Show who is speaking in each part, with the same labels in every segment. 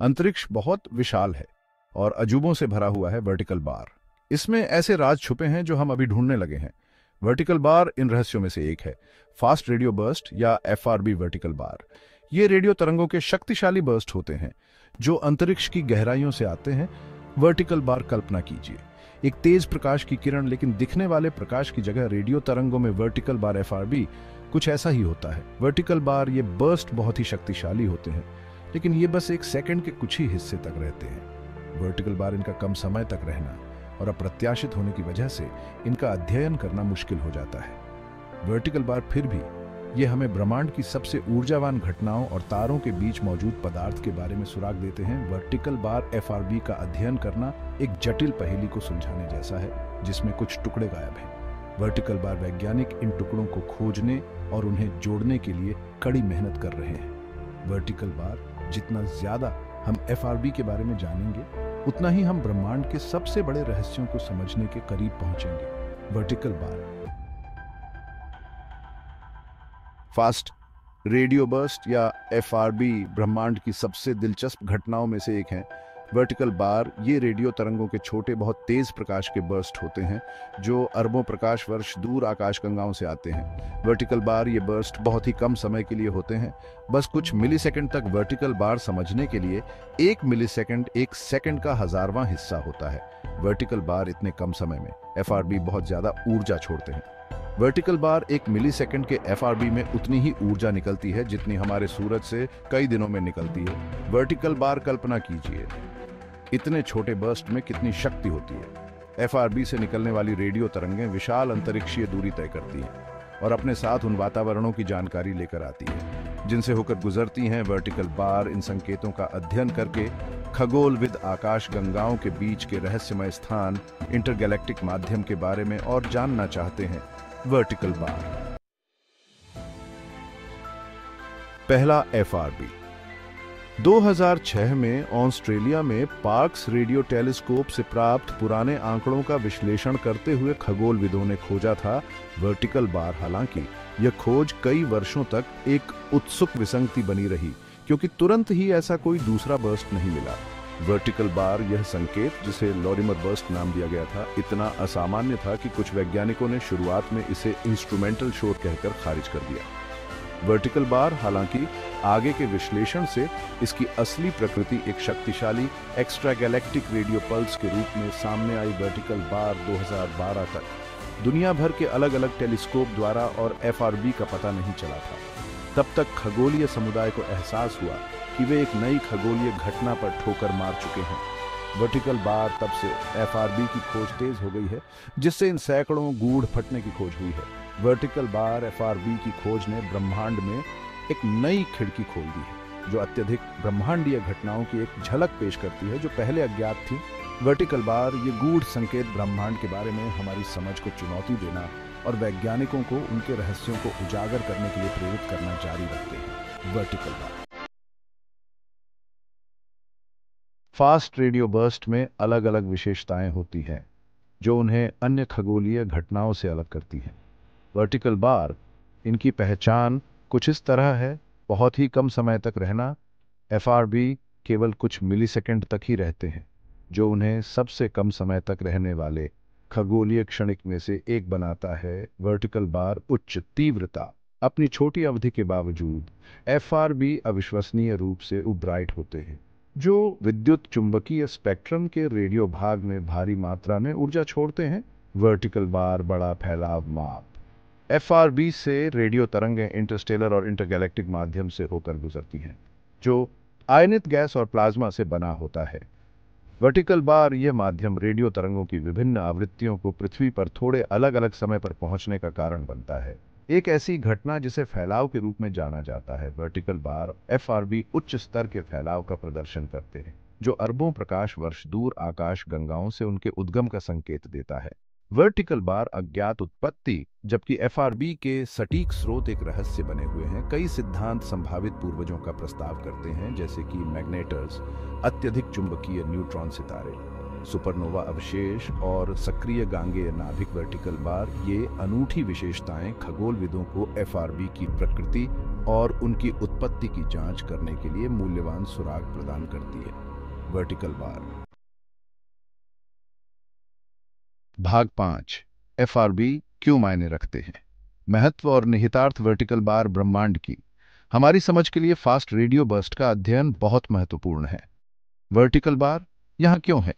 Speaker 1: अंतरिक्ष बहुत विशाल है और अजूबों से भरा हुआ है वर्टिकल बार। इसमें ऐसे राज छुपे हैं जो हम अभी ढूंढने लगे हैं। वर्टिकल बार इन रहस्यों में से एक है। फास्ट रेडियो बर्स्ट या एफआरबी वर्टिकल बार। ये रेडियो तरंगों के शक्तिशाली बर्स्ट होते हैं जो अंतरिक्ष की गहराइयों से आते हैं। वर्टिकल बार कल्पना कीजिए, एक तेज प्रकाश की किरण, लेकिन दिखने वाले प्रकाश की जगह रेडियो तरंगों में वर्टिकल बार एफआरबी कुछ ऐसा ही होता है। वर्टिकल बार ये बर्स्ट बहुत ही शक्तिशाली होते हैं, लेकिन ये बस एक सेकंड के कुछ ही हिस्से तक रहते हैं। वर्टिकल बार इनका कम समय तक रहना और अप्रत्याशित होने की वजह से इनका अध्ययन करना मुश्किल हो जाता है। वर्टिकल बार फिर भी ये हमें ब्रह्मांड की सबसे ऊर्जावान घटनाओं और तारों के बीच मौजूद पदार्थ के बारे में सुराग देते हैं। वर्टिकल बार एफआरबी का अध्ययन करना एक जटिल पहेली को सुलझाने जैसा है जिसमें कुछ टुकड़े गायब हैं। वर्टिकल बार वैज्ञानिक इन टुकड़ों को खोजने और उन्हें जोड़ने के लिए कड़ी मेहनत कर रहे हैं। वर्टिकल बार जितना ज्यादा हम एफआरबी के बारे में जानेंगे, उतना ही हम ब्रह्मांड के सबसे बड़े रहस्यों को समझने के करीब पहुंचेंगे। Vertical bar fast radio burst या एफआरबी ब्रह्मांड की सबसे दिलचस्प घटनाओं में से एक है। वर्टिकल बार ये रेडियो तरंगों के छोटे, बहुत तेज प्रकाश के बर्स्ट होते हैं जो अरबों प्रकाश वर्ष दूर आकाशगंगाओं से आते हैं। वर्टिकल बार ये बर्स्ट बहुत ही कम समय के लिए होते हैं, बस कुछ मिलीसेकंड तक। वर्टिकल बार समझने के लिए एक मिलीसेकंड एक सेकंड का 1000वां हिस्सा होता है। वर्टिकल बार इतने कम समय में एफआरबी बहुत ज्यादा ऊर्जा छोड़ते हैं। वर्टिकल बार एक मिलीसेकंड के एफआरबी में उतनी ही ऊर्जा निकलती है जितनी हमारे सूरज से कई दिनों में निकलती है। वर्टिकल बार कल्पना कीजिए, इतने छोटे बर्स्ट में कितनी शक्ति होती है। एफआरबी से निकलने वाली रेडियो तरंगें विशाल अंतरिक्षीय दूरी तय करती हैं और अपने साथ उन वातावरणों की जानकारी लेकर आती है जिनसे होकर गुजरती हैं। वर्टिकल बार इन संकेतों का अध्ययन करके खगोलविद आकाश गंगाओं के बीच के रहस्यमय स्थान, इंटरगैलेक्टिक माध्यम के बारे में और जानना चाहते हैं। वर्टिकल बार पहला एफआरबी 2006 में ऑस्ट्रेलिया में पार्क्स रेडियो टेलीस्कोप से प्राप्त पुराने आंकड़ों का विश्लेषण करते हुए खगोलविदों ने खोजा था वर्टिकल बार। हालांकि यह खोज कई वर्षों तक एक उत्सुक विसंगति बनी रही क्योंकि तुरंत ही ऐसा कोई दूसरा बर्स्ट नहीं मिला। वर्टिकल बार यह संकेत, जिसे लॉरिमर बर्स्ट नाम दिया गया था, इतना असामान्य था कि कुछ वैज्ञानिकों ने शुरुआत में इसे इंस्ट्रूमेंटल शोर कहकर खारिज कर दिया। वर्टिकल बार हालांकि आगे के विश्लेषण से इसकी असली प्रकृति एक शक्तिशाली एक्स्ट्रागैलेक्टिक रेडियो पल्स के रूप में सामने आई। वर्टिकल बार 2012 तक दुनिया भर के अलग अलग टेलीस्कोप द्वारा और एफआरबी का पता नहीं चला था। तब तक खगोलीय समुदाय को एहसास हुआ कि वे एक नई खगोलीय घटना पर ठोकर मार चुके हैं। वर्टिकल बार तब से एफआरबी की खोज तेज हो गई है, जिससे इन सैकड़ों गूढ़ फटने की खोज हुई है। वर्टिकल बार एफआरबी की खोज ने ब्रह्मांड में एक नई खिड़की खोल दी है जो अत्यधिक ब्रह्मांडीय घटनाओं की एक झलक पेश करती है जो पहले अज्ञात थी। वर्टिकल बार ये गूढ़ संकेत ब्रह्मांड के बारे में हमारी समझ को चुनौती देना और वैज्ञानिकों को उनके रहस्यों को उजागर करने के लिए प्रेरित करना जारी रखते हैं। Vertical bar fast radio burst में अलग अलग विशेषताएं होती हैं जो उन्हें अन्य खगोलीय घटनाओं से अलग करती हैं। वर्टिकल बार इनकी पहचान कुछ इस तरह है: बहुत ही कम समय तक रहना। एफआरबी केवल कुछ मिलीसेकंड तक ही रहते हैं, जो उन्हें सबसे कम समय तक रहने वाले खगोलीय क्षणिक में से एक बनाता है। वर्टिकल बार उच्च तीव्रता। अपनी छोटी अवधि के बावजूद एफआरबी अविश्वसनीय रूप से ब्राइट होते हैं, जो विद्युत चुंबकीय स्पेक्ट्रम के रेडियो भाग में भारी मात्रा में ऊर्जा छोड़ते हैं। वर्टिकल बार बड़ा फैलाव माप। एफआरबी से रेडियो तरंगें इंटरस्टेलर और इंटरगैलेक्टिक माध्यम से होकर गुजरती हैं, जो आयनित गैस और प्लाज्मा से बना होता है। वर्टिकल बार यह माध्यम रेडियो तरंगों की विभिन्न आवृत्तियों को पृथ्वी पर थोड़े अलग अलग समय पर पहुंचने का कारण बनता है, एक ऐसी घटना जिसे फैलाव के रूप में जाना जाता है। वर्टिकल बार एफआरबी उच्च स्तर के फैलाव का प्रदर्शन करते हैं, जो अरबों प्रकाश वर्ष दूर आकाश गंगाओं से उनके उद्गम का संकेत देता है। वर्टिकल बार अज्ञात उत्पत्ति, जबकि एफआरबी के सटीक स्रोत एक रहस्य बने हुए हैं। कई सिद्धांत संभावित पूर्वजों का प्रस्ताव करते हैं, जैसे कि मैग्नेटर्स, अत्यधिक चुंबकीय न्यूट्रॉन सितारे, सुपरनोवा अवशेष और सक्रिय गांगेय नाभिक। वर्टिकल बार ये अनूठी विशेषताएं खगोलविदों को एफआरबी की प्रकृति, और उनकी उत्पत्ति की जांच करने के लिए मूल्यवान सुराग प्रदान करती है। Vertical bar. भाग 5। एफआरबी क्यों मायने रखते हैं। महत्व और निहितार्थ वर्टिकल बार ब्रह्मांड की हमारी समझ के लिए फास्ट रेडियो बर्स्ट का अध्ययन बहुत महत्वपूर्ण है। वर्टिकल बार यहां क्यों है।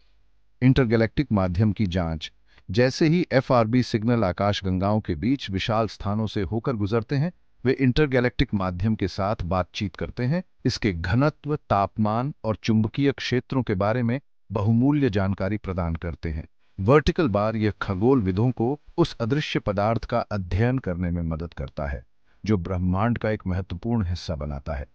Speaker 1: इंटरगैलेक्टिक माध्यम की जांच। जैसे ही एफआरबी सिग्नल आकाशगंगाओं के बीच विशाल स्थानों से होकर गुजरते हैं, वे इंटरगैलेक्टिक माध्यम के साथ बातचीत करते हैं। इसके घनत्व, तापमान और चुंबकीय क्षेत्रों के बारे में बहुमूल्य जानकारी प्रदान करते हैं। वर्टिकल बार यह खगोलविदों को उस अदृश्य पदार्थ का अध्ययन करने में मदद करता है जो ब्रह्मांड का एक महत्वपूर्ण हिस्सा बनाता है।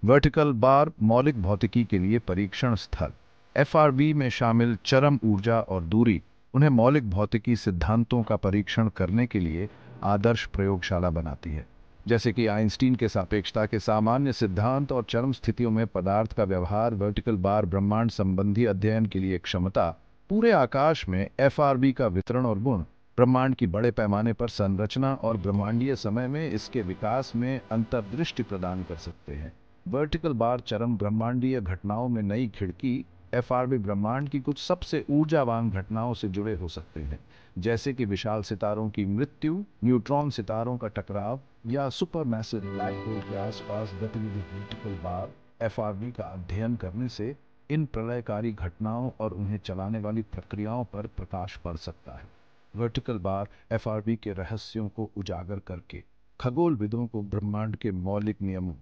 Speaker 1: वर्टिकल बार मौलिक भौतिकी के लिए परीक्षण स्थल। एफआरबी में शामिल चरम ऊर्जा और दूरी उन्हें मौलिक भौतिकी सिद्धांतों का परीक्षण करने के लिए आदर्श प्रयोगशाला बनाती है। जैसे कि आइंस्टीन के सापेक्षता के सामान्य सिद्धांत और चरम स्थितियों में पदार्थ का व्यवहार, वर्टिकल बार ब्रह्मांड संबंधी अध्ययन के लिए एक क्षमता। पूरे आकाश में एफआरबी का वितरण और गुण ब्रह्मांड की बड़े पैमाने पर संरचना और ब्रह्मांडीय समय में इसके विकास में अंतर्दृष्टि प्रदान कर सकते हैं। वर्टिकल बार चरम ब्रह्मांडीय घटनाओं में नई खिड़की। एफआरबी ब्रह्मांड की कुछ सबसे ऊर्जावान घटनाओं से जुड़े हो सकते हैं, जैसे कि विशाल सितारों की मृत्यु, न्यूट्रॉन सितारों का टकराव या सुपरमैसिव ब्लैक होल के आसपास गतिविधि। वर्टिकल बार एफआरबी का अध्ययन करने से इन प्रलयकारी घटनाओं और उन्हें चलाने वाली प्रक्रियाओं पर प्रकाश पड़ सकता है। वर्टिकल बार एफआरबी के रहस्यों को उजागर करके खगोलविदों को ब्रह्मांड के मौलिक नियमों,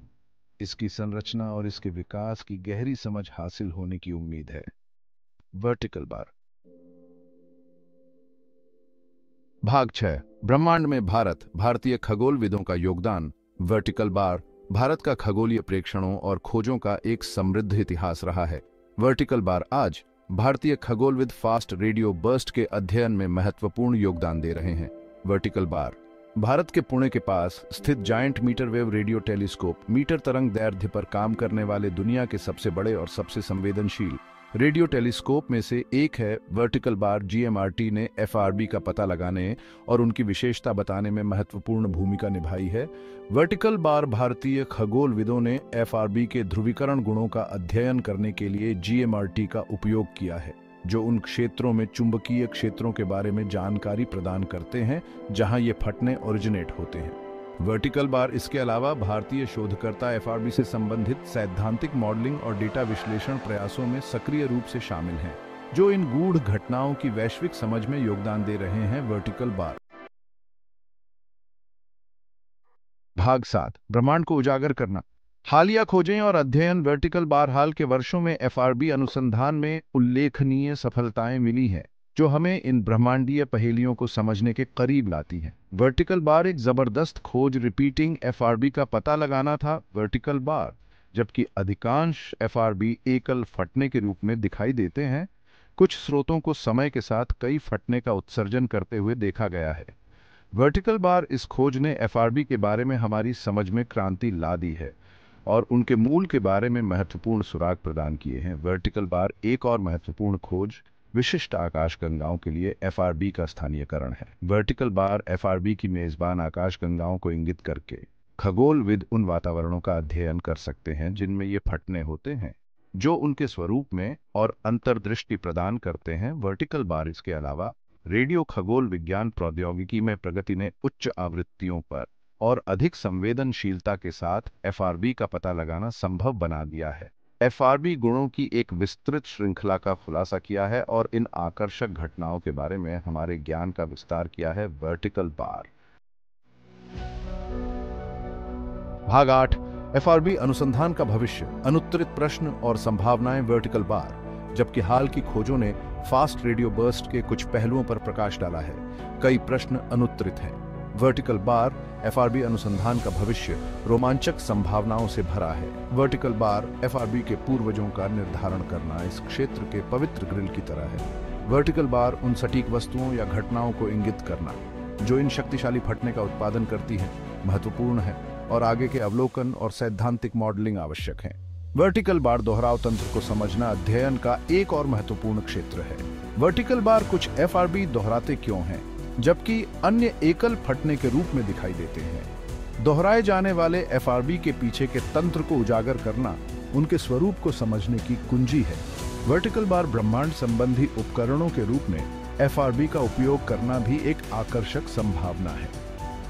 Speaker 1: इसकी संरचना और इसके विकास की गहरी समझ हासिल होने की उम्मीद है। Vertical bar. भाग 6। ब्रह्मांड में भारतीय खगोलविदों का योगदान। वर्टिकल बार भारत का खगोलीय प्रेक्षणों और खोजों का एक समृद्ध इतिहास रहा है। वर्टिकल बार आज भारतीय खगोलविद फास्ट रेडियो बर्स्ट के अध्ययन में महत्वपूर्ण योगदान दे रहे हैं। वर्टिकल बार भारत के पुणे के पास स्थित giant metre wave radio telescope metre तरंग दैर्ध्य पर काम करने वाले दुनिया के सबसे बड़े और सबसे संवेदनशील रेडियो टेलीस्कोप में से एक है। वर्टिकल बार जीएमआरटी ने एफआरबी का पता लगाने और उनकी विशेषता बताने में महत्वपूर्ण भूमिका निभाई है। वर्टिकल बार भारतीय खगोलविदों ने एफआरबी के ध्रुवीकरण गुणों का अध्ययन करने के लिए जीएमआरटी का उपयोग किया है, जो उन क्षेत्रों में चुंबकीय क्षेत्रों के बारे में जानकारी प्रदान करते हैं जहां ये फटने ओरिजिनेट होते हैं। वर्टिकल बार इसके अलावा भारतीय शोधकर्ता एफआरबी से संबंधित सैद्धांतिक मॉडलिंग और डेटा विश्लेषण प्रयासों में सक्रिय रूप से शामिल हैं, जो इन गूढ़ घटनाओं की वैश्विक समझ में योगदान दे रहे हैं। Vertical bar. भाग 7। ब्रह्मांड को उजागर करना। हालिया खोजें और अध्ययन। वर्टिकल बार हाल के वर्षों में एफआरबी अनुसंधान में उल्लेखनीय सफलताएं मिली हैं, जो हमें इन ब्रह्मांडीय पहेलियों को समझने के करीब लाती हैं। वर्टिकल बार एक जबरदस्त खोज रिपीटिंग एफआरबी का पता लगाना था। वर्टिकल बार जबकि अधिकांश एफआरबी एकल फटने के रूप में दिखाई देते हैं, कुछ स्रोतों को समय के साथ कई फटने का उत्सर्जन करते हुए देखा गया है। वर्टिकल बार इस खोज ने एफआरबी के बारे में हमारी समझ में क्रांति ला दी है और उनके मूल के बारे में महत्वपूर्ण सुराग प्रदान किए हैं। वर्टिकल बार एक और महत्वपूर्ण खोज विशिष्ट आकाशगंगाओं के लिए एफआरबी का स्थानीयकरण है। वर्टिकल बार एफआरबी की मेजबान आकाशगंगाओं को इंगित करके खगोलविद उन वातावरणों का अध्ययन कर सकते हैं जिनमें ये फटने होते हैं, जो उनके स्वरूप में और अंतर्दृष्टि प्रदान करते हैं। वर्टिकल बार इसके अलावा रेडियो खगोल विज्ञान प्रौद्योगिकी में प्रगति ने उच्च आवृत्तियों पर और अधिक संवेदनशीलता के साथ एफआरबी का पता लगाना संभव बना दिया है। एफआरबी गुणों की एक विस्तृत श्रृंखला का खुलासा किया है और इन आकर्षक घटनाओं के बारे में हमारे ज्ञान का विस्तार किया है। Vertical bar. भाग 8। एफआरबी अनुसंधान का भविष्य, अनुत्तरित प्रश्न और संभावनाएं। वर्टिकल बार जबकि हाल की खोजों ने फास्ट रेडियो बर्स्ट के कुछ पहलुओं पर प्रकाश डाला है, कई प्रश्न अनुत्तरित हैं। वर्टिकल बार एफआरबी अनुसंधान का भविष्य रोमांचक संभावनाओं से भरा है। वर्टिकल बार एफआरबी के पूर्वजों का निर्धारण करना इस क्षेत्र के पवित्र ग्रिल की तरह है। वर्टिकल बार उन सटीक वस्तुओं या घटनाओं को इंगित करना जो इन शक्तिशाली फटने का उत्पादन करती हैं महत्वपूर्ण है और आगे के अवलोकन और सैद्धांतिक मॉडलिंग आवश्यक है। वर्टिकल बार दोहराव तंत्र को समझना अध्ययन का एक और महत्वपूर्ण क्षेत्र है। वर्टिकल बार कुछ एफआरबी दोहराते क्यों हैं जबकि अन्य एकल फटने के रूप में दिखाई देते हैं। दोहराए जाने वाले एफआरबी के पीछे के तंत्र को उजागर करना उनके स्वरूप को समझने की कुंजी है। वर्टिकल बार ब्रह्मांड संबंधी उपकरणों के रूप में एफआरबी का उपयोग करना भी एक आकर्षक संभावना है।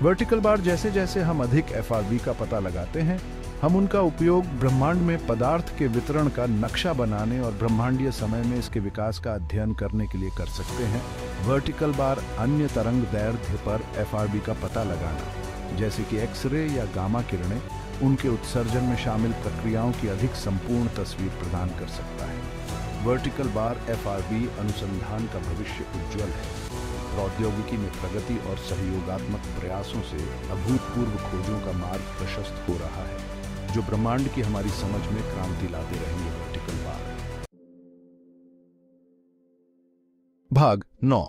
Speaker 1: वर्टिकल बार जैसे जैसे हम अधिक एफआरबी का पता लगाते हैं, हम उनका उपयोग ब्रह्मांड में पदार्थ के वितरण का नक्शा बनाने और ब्रह्मांडीय समय में इसके विकास का अध्ययन करने के लिए कर सकते हैं। वर्टिकल बार अन्य तरंग दैर्घ्य पर एफआरबी का पता लगाना, जैसे कि एक्सरे या गामा किरणें, उनके उत्सर्जन में शामिल प्रक्रियाओं की अधिक संपूर्ण तस्वीर प्रदान कर सकता है। वर्टिकल बार एफआरबी अनुसंधान का भविष्य उज्जवल है। प्रौद्योगिकी में प्रगति और सहयोगात्मक प्रयासों से अभूतपूर्व खोजों का मार्ग प्रशस्त हो रहा है, जो ब्रह्मांड की हमारी समझ में क्रांति लाते रहेंगे। Vertical bar. भाग 9।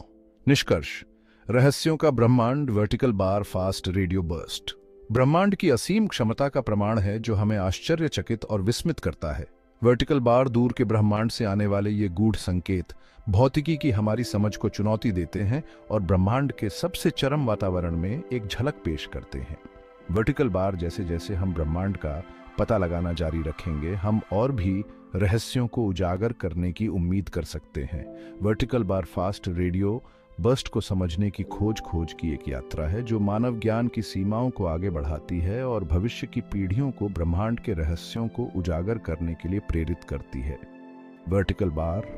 Speaker 1: निष्कर्ष। रहस्यों का ब्रह्मांड, vertical bar fast radio burst ब्रह्मांड की असीम क्षमता का प्रमाण है, जो हमें आश्चर्यचकित और विस्मित करता है। वर्टिकल बार दूर के ब्रह्मांड से आने वाले ये गूढ़ संकेत भौतिकी की हमारी समझ को चुनौती देते हैं और ब्रह्मांड के सबसे चरम वातावरण में एक झलक पेश करते हैं। वर्टिकल बार जैसे जैसे हम ब्रह्मांड का पता लगाना जारी रखेंगे, हम और भी रहस्यों को उजागर करने की उम्मीद कर सकते हैं। Vertical bar fast radio burst को समझने की खोज की एक यात्रा है, जो मानव ज्ञान की सीमाओं को आगे बढ़ाती है और भविष्य की पीढ़ियों को ब्रह्मांड के रहस्यों को उजागर करने के लिए प्रेरित करती है। Vertical bar